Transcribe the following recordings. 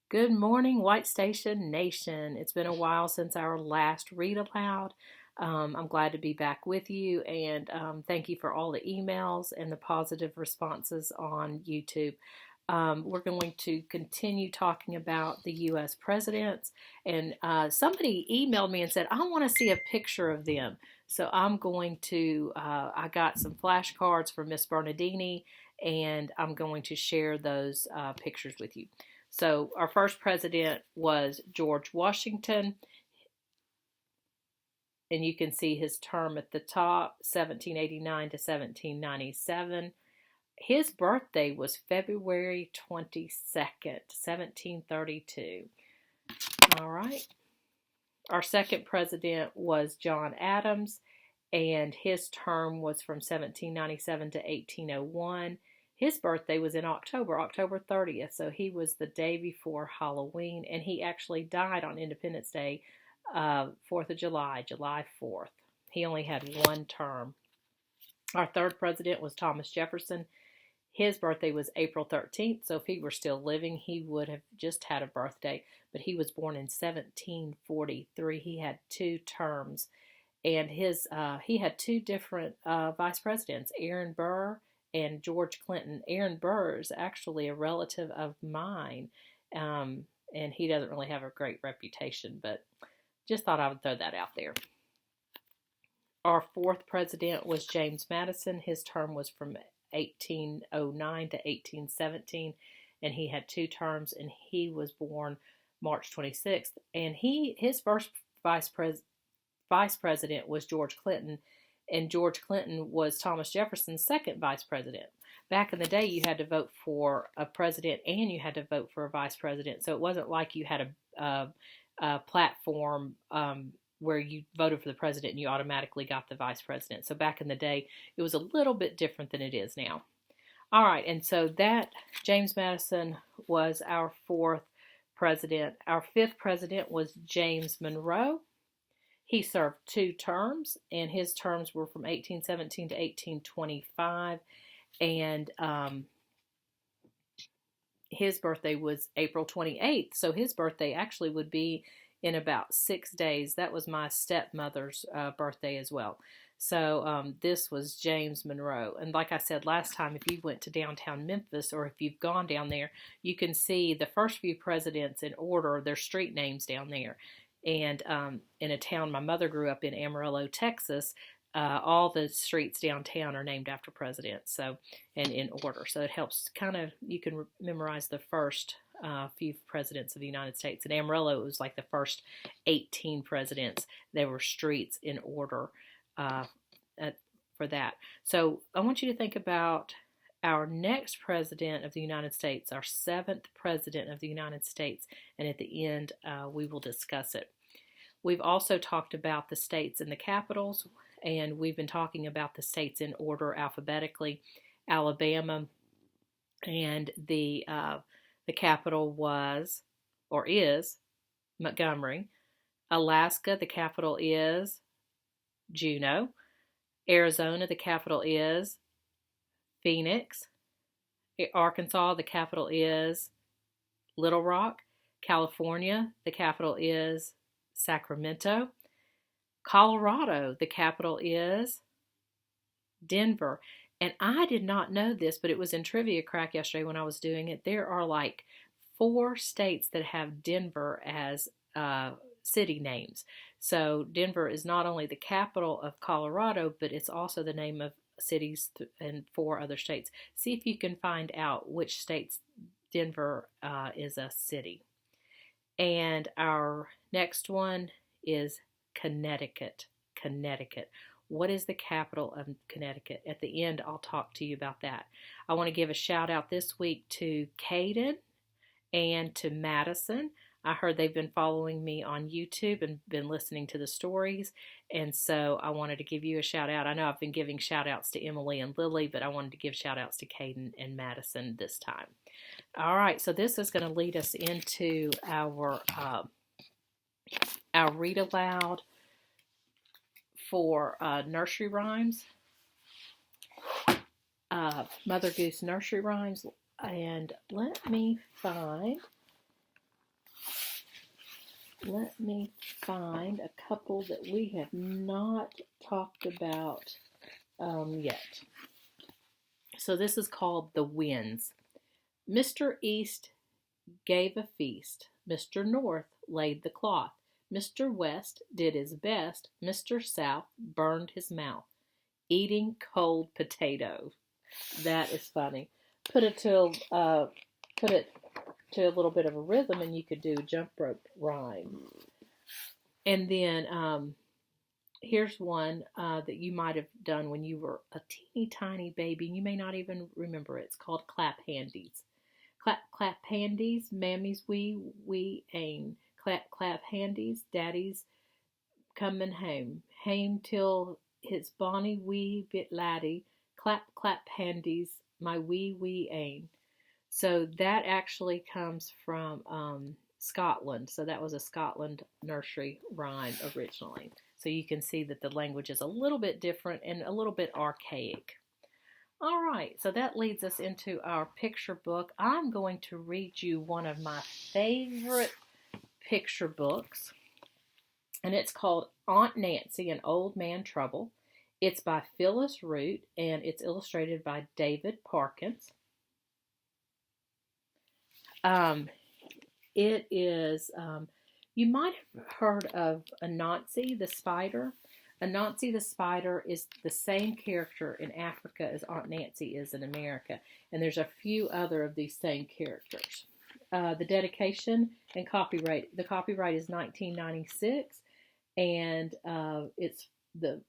Good morning, White Station Nation. It's been a while since our last read aloud. I'm glad to be back with you, and thank you for all the emails and the positive responses on YouTube. We're going to continue talking about the U.S. presidents, and somebody emailed me and said, I want to see a picture of them. So I'm going to, I got some flashcards from Miss Bernardini, and I'm going to share those pictures with you. So our first president was George Washington, and you can see his term at the top, 1789 to 1797. His birthday was February 22nd, 1732. All right. Our second president was John Adams, and his term was from 1797 to 1801. His birthday was in October 30th, so he was the day before Halloween, and he actually died on Independence Day, 4th of July, July 4th. He only had one term. Our third president was Thomas Jefferson. His birthday was April 13th, so if he were still living, he would have just had a birthday, but he was born in 1743. He had two terms, and he had two different vice presidents, Aaron Burr and George Clinton. Aaron Burr is actually a relative of mine, and he doesn't really have a great reputation, but just thought I would throw that out there. Our fourth president was James Madison. His term was from 1809 to 1817, and he had two terms, and he was born March 26th. And his first vice president was George Clinton, and George Clinton was Thomas Jefferson's second vice president. Back in the day, you had to vote for a president and you had to vote for a vice president, so it wasn't like you had a platform where you voted for the president and you automatically got the vice president. So back in the day, it was a little bit different than it is now. All right, and so that James Madison was our fourth president. Our fifth president was James Monroe. He served two terms, and his terms were from 1817 to 1825, and his birthday was April 28th, so his birthday actually would be in about 6 days. That was my stepmother's birthday as well. So this was James Monroe. And like I said last time, if you went to downtown Memphis, or if you've gone down there, you can see the first few presidents in order, their street names down there. And in a town my mother grew up in, Amarillo, Texas, all the streets downtown are named after presidents, so, and in order. So it helps kind of, you can memorize the first few presidents of the United States. In Amarillo, it was like the first 18 presidents. There were streets in order for that. So I want you to think about our next president of the United States, our seventh president of the United States, and at the end we will discuss it. We've also talked about the states and the capitals, and we've been talking about the states in order alphabetically. Alabama, and the capital was, or is, Montgomery. Alaska, the capital is Juneau. Arizona, the capital is Phoenix. Arkansas, the capital is Little Rock. California, the capital is Sacramento. Colorado, the capital is Denver. And I did not know this, but it was in Trivia Crack yesterday when I was doing it. There are like 4 states that have Denver as city names. So Denver is not only the capital of Colorado, but it's also the name of cities in 4 other states. See if you can find out which states Denver is a city. And our next one is Connecticut. Connecticut. What is the capital of Connecticut? At the end, I'll talk to you about that. I want to give a shout out this week to Caden and to Madison. I heard they've been following me on YouTube and been listening to the stories, and so I wanted to give you a shout out. I know I've been giving shout outs to Emily and Lily, but I wanted to give shout outs to Caden and Madison this time. All right, so this is going to lead us into our read aloud for nursery rhymes, Mother Goose nursery rhymes, and let me find Let me find a couple that we have not talked about yet. So this is called The Winds. Mr. East gave a feast. Mr. North laid the cloth. Mr. West did his best. Mr. South burned his mouth, eating cold potatoes. That is funny. Put it to a little bit of a rhythm, and you could do jump rope rhyme. And then here's one that you might have done when you were a teeny tiny baby, and you may not even remember it. It's called Clap Handies. Clap, clap handies, mammies we aim. Clap, clap handies, daddy's coming home. Hame till his bonny wee bit laddie. Clap, clap handies, my wee aim. So that actually comes from Scotland. So that was a Scotland nursery rhyme originally. So you can see that the language is a little bit different and a little bit archaic. All right, so that leads us into our picture book. I'm going to read you one of my favorite picture books, and it's called Aunt Nancy and Old Man Trouble. It's by Phyllis Root, and it's illustrated by David Parkins. It is, you might have heard of Anansi the spider. Anansi the spider is the same character in Africa as Aunt Nancy is in America, and there's a few other of these same characters. The dedication and copyright. The copyright is 1996, and it's the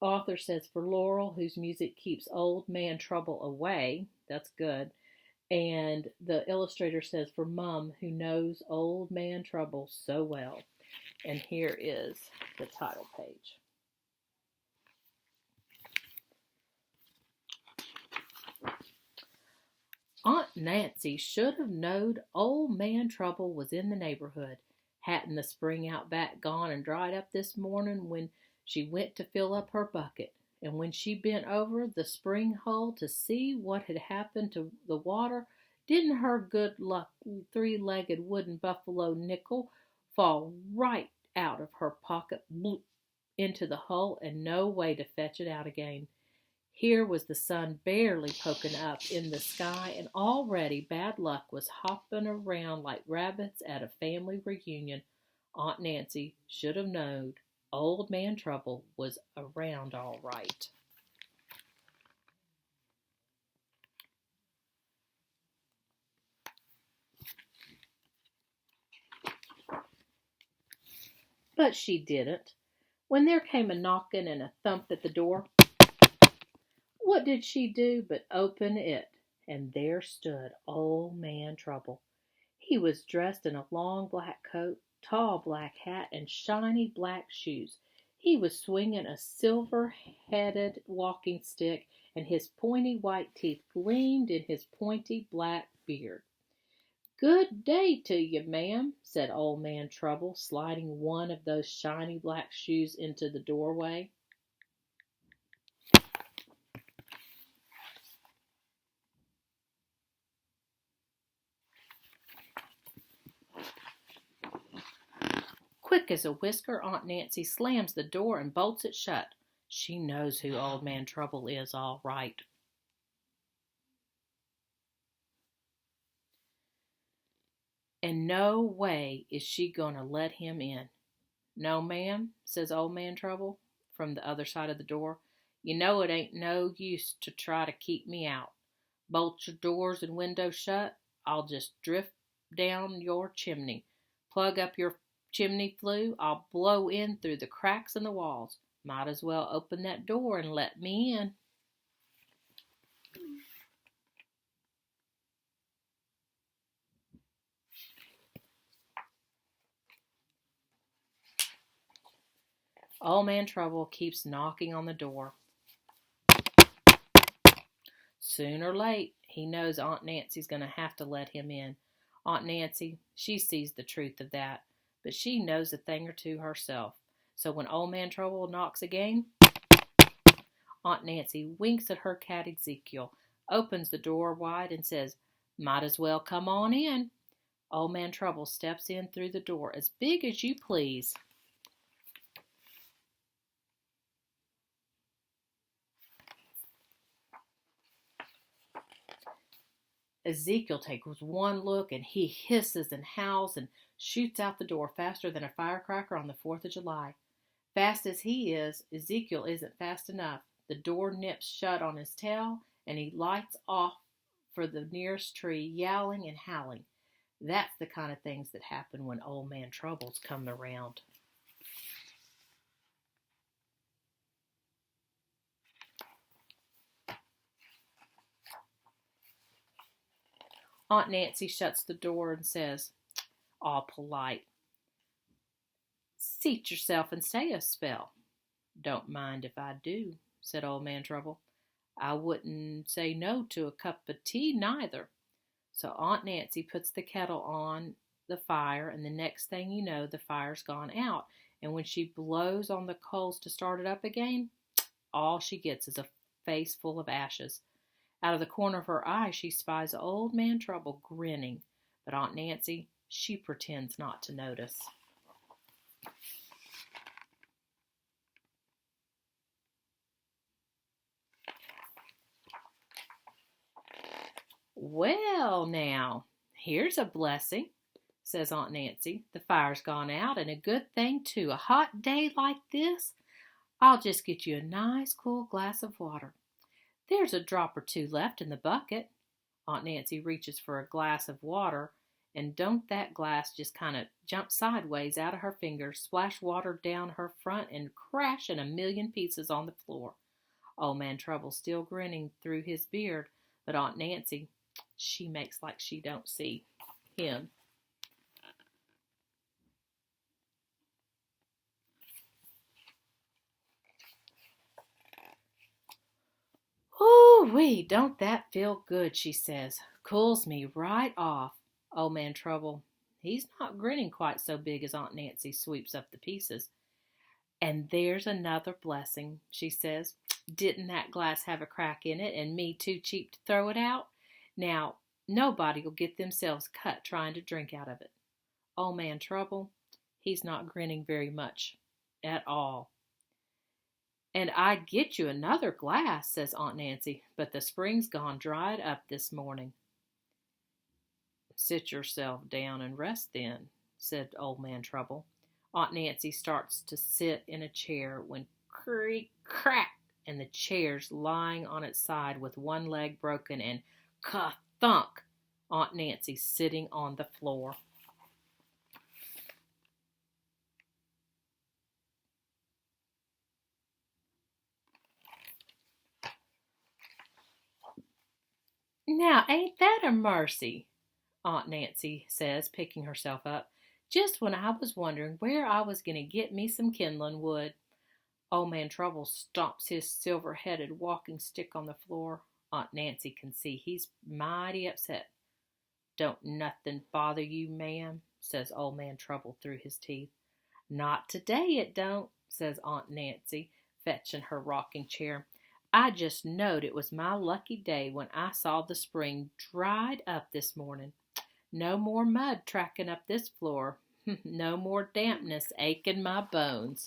author says for Laurel, whose music keeps old man trouble away. That's good. And the illustrator says for Mum, who knows old man trouble so well. And here is the title page. Aunt Nancy should have knowed old man trouble was in the neighborhood. Hadn't the spring out back gone and dried up this morning when she went to fill up her bucket? And when she bent over the spring hole to see what had happened to the water, didn't her good luck three-legged wooden buffalo nickel fall right out of her pocket, bloop, into the hole, and no way to fetch it out again? Here was the sun barely poking up in the sky, and already bad luck was hopping around like rabbits at a family reunion. Aunt Nancy should have known old man trouble was around all right. But she didn't. When there came a knocking and a thump at the door, what did she do but open it? And there stood old man Trouble. He was dressed in a long black coat, tall black hat, and shiny black shoes. He was swinging a silver-headed walking stick, and his pointy white teeth gleamed in his pointy black beard. "Good day to you, ma'am," said old man Trouble, sliding one of those shiny black shoes into the doorway. Quick as a whisker, Aunt Nancy slams the door and bolts it shut. She knows who old man Trouble is, all right. And no way is she going to let him in. "No, ma'am," says old man Trouble from the other side of the door. "You know it ain't no use to try to keep me out. Bolt your doors and windows shut. I'll just drift down your chimney. Plug up your chimney flue. I'll blow in through the cracks in the walls. Might as well open that door and let me in." Old man Trouble keeps knocking on the door. Soon or late, he knows Aunt Nancy's going to have to let him in. Aunt Nancy, she sees the truth of that, but she knows a thing or two herself. So when old man Trouble knocks again, Aunt Nancy winks at her cat Ezekiel, opens the door wide, and says, "Might as well come on in." Old Man Trouble steps in through the door as big as you please. Ezekiel takes one look and he hisses and howls and shoots out the door faster than a firecracker on the 4th of July. Fast as he is, Ezekiel isn't fast enough. The door nips shut on his tail and he lights off for the nearest tree, yowling and howling. That's the kind of things that happen when Old Man Trouble's come around. Aunt Nancy shuts the door and says, all polite, "Seat yourself and stay a spell." "Don't mind if I do," said Old Man Trouble. "I wouldn't say no to a cup of tea neither." So Aunt Nancy puts the kettle on the fire, and the next thing you know, the fire's gone out. And when she blows on the coals to start it up again, all she gets is a face full of ashes. Out of the corner of her eye, she spies Old Man Trouble grinning, but Aunt Nancy, she pretends not to notice. "Well, now, here's a blessing," says Aunt Nancy. "The fire's gone out, and a good thing, too. A hot day like this. I'll just get you a nice cool glass of water. There's a drop or two left in the bucket." Aunt Nancy reaches for a glass of water, and don't that glass just kind of jump sideways out of her fingers, splash water down her front, and crash in a million pieces on the floor. Old Man Trouble still grinning through his beard, but Aunt Nancy, she makes like she don't see him. "Ooh-wee, don't that feel good," she says. "Cools me right off." Old Man Trouble, he's not grinning quite so big as Aunt Nancy sweeps up the pieces. "And there's another blessing," she says. "Didn't that glass have a crack in it and me too cheap to throw it out? Now, nobody'll get themselves cut trying to drink out of it." Old Man Trouble, he's not grinning very much at all. "And I'd get you another glass," says Aunt Nancy, "but the spring's gone dried up this morning." "Sit yourself down and rest then," said Old Man Trouble. Aunt Nancy starts to sit in a chair when creak, crack, and the chair's lying on its side with one leg broken, and ka-thunk, Aunt Nancy's sitting on the floor. "Now, ain't that a mercy?" Aunt Nancy says, picking herself up. "Just when I was wondering where I was going to get me some kindling wood." Old Man Trouble stomps his silver-headed walking stick on the floor. Aunt Nancy can see he's mighty upset. "Don't nothing bother you, ma'am?" says Old Man Trouble through his teeth. "Not today, it don't," says Aunt Nancy, fetching her rocking chair. "I just knowed it was my lucky day when I saw the spring dried up this morning. No more mud tracking up this floor. No more dampness aching my bones."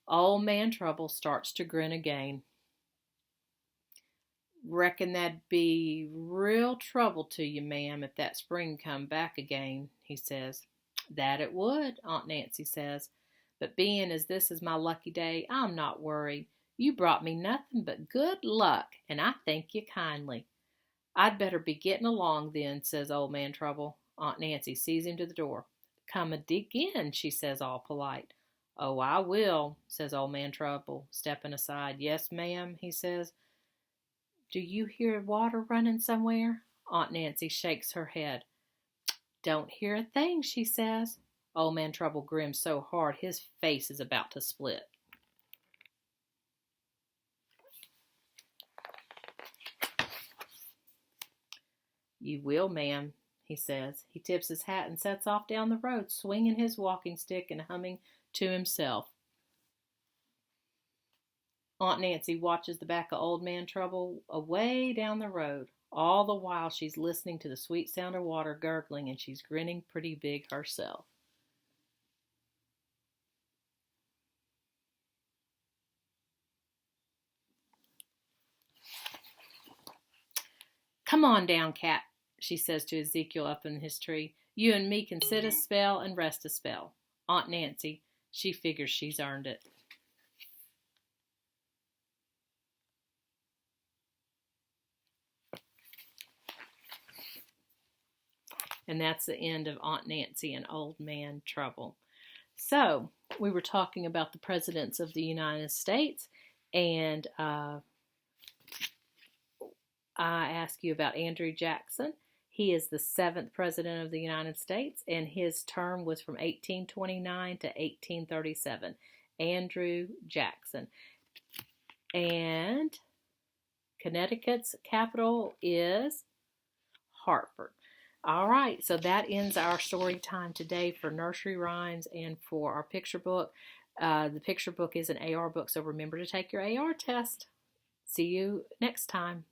Old Man Trouble starts to grin again. "Reckon that'd be real trouble to you, ma'am, if that spring come back again," he says. "That it would," Aunt Nancy says. "But being as this is my lucky day, I'm not worried. You brought me nothing but good luck, and I thank you kindly." "I'd better be getting along then," says Old Man Trouble. Aunt Nancy sees him to the door. "Come a dig in," she says, all polite. "Oh, I will," says Old Man Trouble, stepping aside. "Yes, ma'am," he says. "Do you hear water running somewhere?" Aunt Nancy shakes her head. "Don't hear a thing," she says. Old Man Trouble grins so hard his face is about to split. "You will, ma'am," he says. He tips his hat and sets off down the road, swinging his walking stick and humming to himself. Aunt Nancy watches the back of Old Man Trouble away down the road. All the while she's listening to the sweet sound of water gurgling, and she's grinning pretty big herself. Come on down, Cat, she says to Ezekiel up in his tree. You and me can sit a spell and rest a spell. Aunt Nancy, she figures she's earned it. And that's the end of Aunt Nancy and Old Man Trouble. So, we were talking about the presidents of the United States, and I asked you about Andrew Jackson. He is the 7th president of the United States, and his term was from 1829 to 1837. Andrew Jackson. And Connecticut's capital is Hartford. All right, so that ends our story time today for nursery rhymes and for our picture book. The picture book is an AR book, so remember to take your AR test. See you next time.